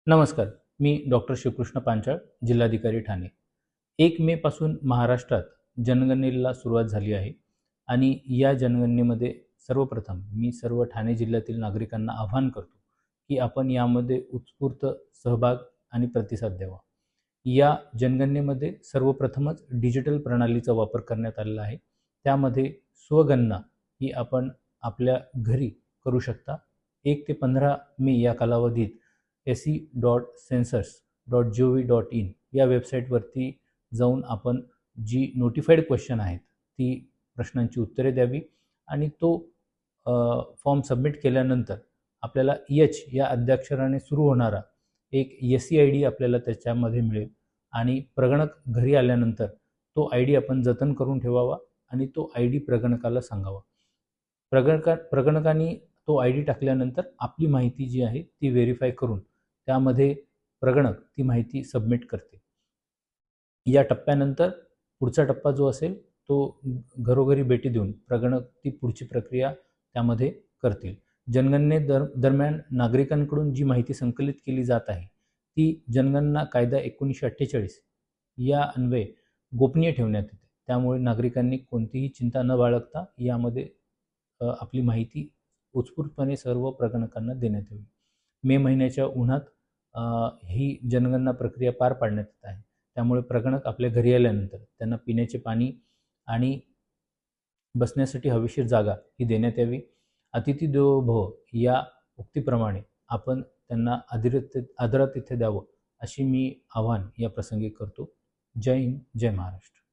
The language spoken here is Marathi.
नमस्कार. मी डॉक्टर शिवकृष्ण पांचाळ, जिल्हाधिकारी ठाणे. 1 मे पासून महाराष्ट्रात जनगणनेला सुरुवात झाली आहे आणि या जनगणनेमध्ये सर्वप्रथम मी सर्व ठाणे जिल्ह्यातील नागरिकांना आवाहन करतो, की आपण यामध्ये उत्स्फूर्त सहभाग आणि प्रतिसाद द्यावा. या जनगणनेमध्ये सर्वप्रथमच डिजिटल प्रणालीचा वापर करण्यात आलेला आहे. त्यामध्ये स्वगणना ही आपण आपल्या घरी करू शकता. 1 ते 15 मे या कालावधीत se.census.gov.in या वेबसाईटवरती जाऊन आपण जी नोटिफाईड क्वेश्चन आहेत ती प्रश्नांची उत्तरे द्यावी आणि तो फॉर्म सबमिट केल्यानंतर आपल्याला एच या अद्याक्षराने सुरू होणारा एक SCID आपल्याला त्याच्यामध्ये मिळेल आणि प्रगणक घरी आल्यानंतर तो ID आपण जतन करून ठेवावा आणि तो ID प्रगणकाला सांगावा. प्रगणकाने तो ID टाकल्यानंतर आपली माहिती जी आहे ती व्हेरीफाय करून त्यामध्ये प्रगणक ती माहिती सबमिट करते. या टप्प्यानंतर पुढचा टप्पा जो असेल तो घरोघरी भेटी देऊन प्रगणक ती पुढची प्रक्रिया त्यामध्ये करतील. दरम्यान नागरिकांकडून जी माहिती संकलित केली जात आहे ती जनगणना कायदा 1948 या अन्वये गोपनीय ठेवण्यात येते. त्यामुळे नागरिकांनी कोणतीही चिंता न बाळगता यामध्ये आपली माहिती उत्स्फूर्तपणे सर्व प्रगणकांना देण्यात यावी. मे महिन्याच्या उन्हात ही जनगणना प्रक्रिया पार पाडण्यात येत आहे. त्यामुळे प्रगणक आपल्या घरी आल्यानंतर त्यांना पिण्याचे पाणी आणि बसण्यासाठी हवेशीर जागा ही देण्यात यावी. अतिथी देवो भव या उक्तीप्रमाणे आपण त्यांना आदरातिथ्य द्यावं अशी मी आवाहन या प्रसंगी करतो. जय हिंद, जय महाराष्ट्र.